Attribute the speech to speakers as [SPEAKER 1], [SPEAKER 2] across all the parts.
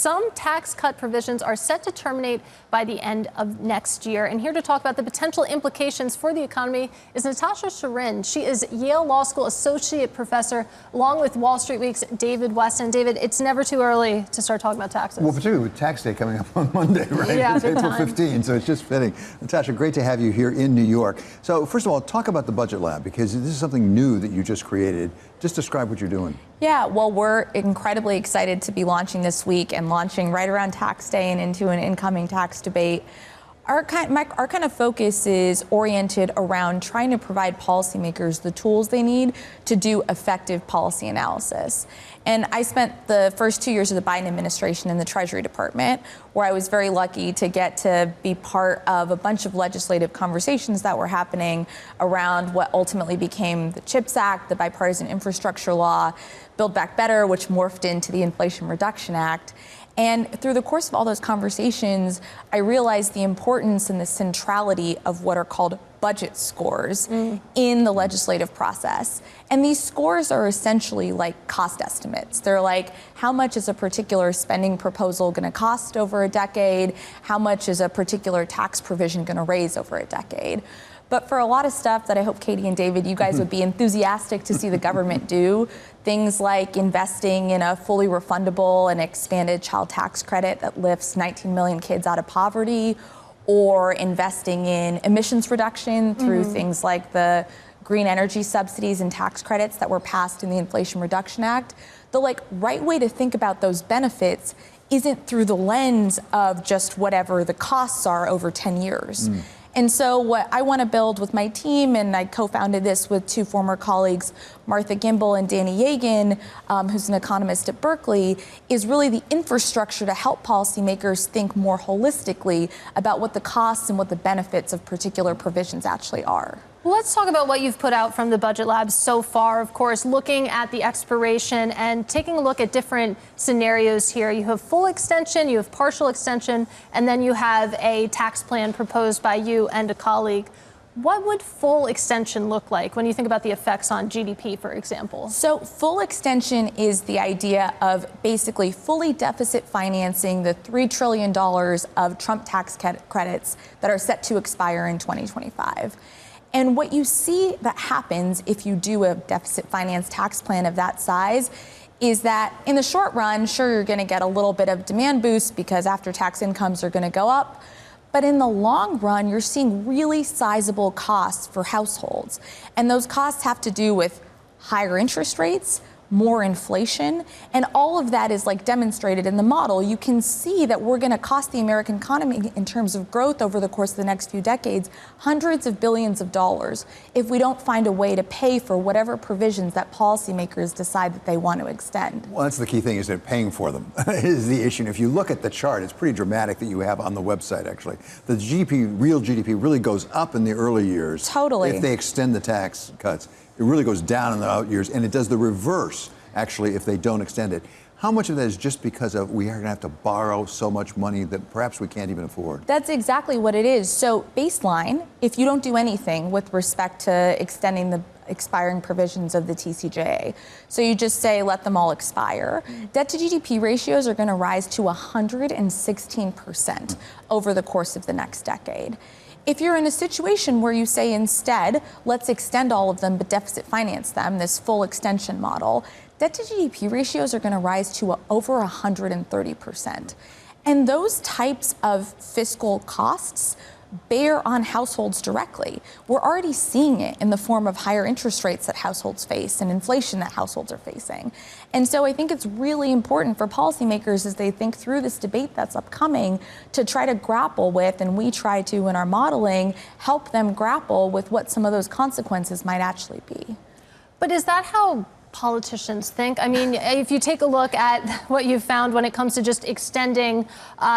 [SPEAKER 1] some tax cut provisions are set to terminate by the end of next year. And here to talk about the potential implications for the economy is Natasha Sarin. She is Yale Law School Associate Professor, along with Wall Street Week's David Weston. David, it's never too early to start talking about taxes.
[SPEAKER 2] Well, particularly with tax day coming up on Monday, right?
[SPEAKER 1] Yeah,
[SPEAKER 2] it's April 15, so it's just fitting. Natasha, great to have you here in New York. So first of all, talk about the Budget Lab, because this is something new that you just created. Just describe what you're doing.
[SPEAKER 3] Yeah, well, we're incredibly excited to be launching this week and launching right around tax day and into an incoming tax debate. Our kind of focus is oriented around trying to provide policymakers the tools they need to do effective policy analysis. And I spent the first 2 years of the Biden administration in the Treasury Department, where I was very lucky to get to be part of a bunch of legislative conversations that were happening around what ultimately became the CHIPS Act, the Bipartisan Infrastructure Law, Build Back Better, which morphed into the Inflation Reduction Act. And through the course of all those conversations, I realized the importance and the centrality of what are called budget scores in the legislative process. And these scores are essentially like cost estimates. They're like, how much is a particular spending proposal going to cost over a decade? How much is a particular tax provision going to raise over a decade? But for a lot of stuff that I hope Katie and David, you guys would be enthusiastic to see the government do, things like investing in a fully refundable and expanded child tax credit that lifts 19 million kids out of poverty, or investing in emissions reduction through things like the green energy subsidies and tax credits that were passed in the Inflation Reduction Act. The right way to think about those benefits isn't through the lens of just whatever the costs are over 10 years. And so what I want to build with my team, and I co-founded this with two former colleagues, Martha Gimbel and Danny Yegan, who's an economist at Berkeley, is really the infrastructure to help policymakers think more holistically about what the costs and what the benefits of particular provisions actually are.
[SPEAKER 1] Well, let's talk about what you've put out from the Budget Lab so far. Of course, looking at the expiration and taking a look at different scenarios here. You have full extension, you have partial extension, and then you have a tax plan proposed by you and a colleague. What would full extension look like when you think about the effects on GDP, for example?
[SPEAKER 3] So full extension is the idea of basically fully deficit financing the $3 trillion of Trump tax credits that are set to expire in 2025. And what you see that happens if you do a deficit finance tax plan of that size is that in the short run, sure, you're going to get a little bit of demand boost because after-tax incomes are going to go up. But in the long run, you're seeing really sizable costs for households. And those costs have to do with higher interest rates, more inflation, and all of that is demonstrated in the model. You can see that we're going to cost the American economy in terms of growth over the course of the next few decades hundreds of billions of dollars if we don't find a way to pay for whatever provisions that policymakers decide that they want to extend.
[SPEAKER 2] Well, that's the key thing, is that paying for them is the issue. And if you look at the chart, it's pretty dramatic that you have on the website, actually. The GDP, real GDP, really goes up in the early years.
[SPEAKER 3] Totally.
[SPEAKER 2] If they extend the tax cuts. It really goes down in the out years, and it does the reverse, actually, if they don't extend it. How much of that is just because of we are going to have to borrow so much money that perhaps we can't even afford?
[SPEAKER 3] That's exactly what it is. So baseline, if you don't do anything with respect to extending the expiring provisions of the TCJA, so you just say let them all expire, debt to GDP ratios are going to rise to 116% over the course of the next decade. If you're in a situation where you say instead, let's extend all of them but deficit finance them, this full extension model, debt to GDP ratios are going to rise to over 130%. And those types of fiscal costs bear on households directly. We're already seeing it in the form of higher interest rates that households face and inflation that households are facing. And so I think it's really important for policymakers as they think through this debate that's upcoming to try to grapple with, and we try to in our modeling, help them grapple with what some of those consequences might actually be.
[SPEAKER 1] But is that how politicians think? I mean, if you take a look at what you've found when it comes to just extending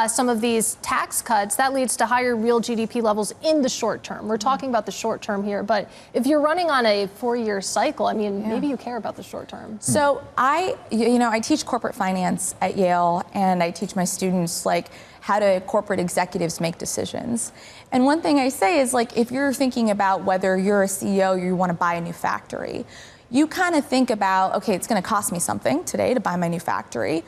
[SPEAKER 1] some of these tax cuts, that leads to higher real GDP levels in the short term. We're talking about the short term here, but if you're running on a 4-year cycle, I mean, maybe you care about the short term.
[SPEAKER 3] So I teach corporate finance at Yale, and I teach my students how do corporate executives make decisions. And one thing I say is if you're thinking about whether you're a CEO or you want to buy a new factory, you kind of think about, okay, it's going to cost me something today to buy my new factory,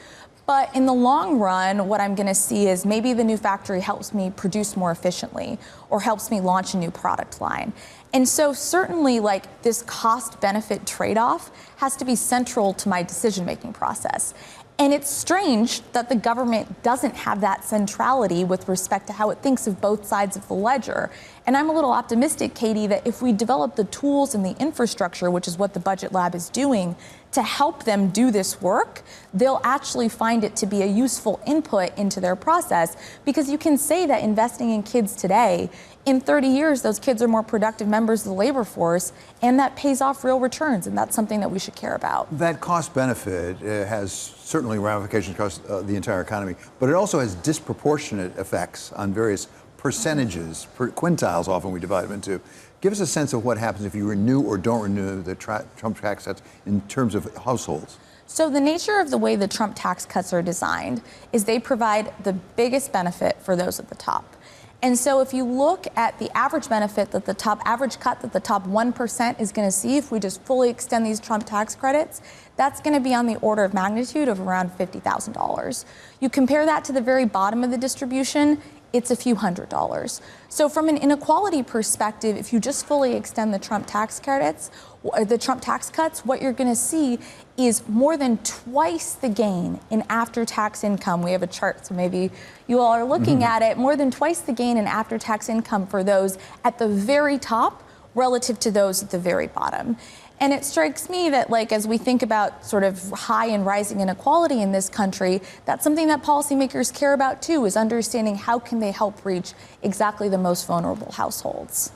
[SPEAKER 3] But in the long run, what I'm going to see is maybe the new factory helps me produce more efficiently or helps me launch a new product line. And so certainly like this cost benefit trade-off has to be central to my decision-making process. And it's strange that the government doesn't have that centrality with respect to how it thinks of both sides of the ledger. And I'm a little optimistic, Katie, that if we develop the tools and the infrastructure, which is what the Budget Lab is doing, to help them do this work, they'll actually find it to be a useful input into their process, because you can say that investing in kids today, in 30 years, those kids are more productive members of the labor force, and that pays off real returns, and that's something that we should care about.
[SPEAKER 2] That cost benefit has certainly ramifications across the entire economy, but it also has disproportionate effects on various percentages, quintiles often we divide them into. Give us a sense of what happens if you renew or don't renew the Trump tax cuts in terms of households.
[SPEAKER 3] So the nature of the way the Trump tax cuts are designed is they provide the biggest benefit for those at the top. And so if you look at the average benefit that the top average cut that the top 1% is going to see if we just fully extend these Trump tax credits, that's going to be on the order of magnitude of around $50,000. You compare that to the very bottom of the distribution, it's a few $100s. So from an inequality perspective, if you just fully extend the Trump tax credits, the Trump tax cuts, what you're going to see is more than twice the gain in after-tax income. We have a chart, so maybe you all are looking at it. More than twice the gain in after-tax income for those at the very top relative to those at the very bottom. And it strikes me that, like, as we think about sort of high and rising inequality in this country, that's something that policymakers care about too, is understanding how can they help reach exactly the most vulnerable households.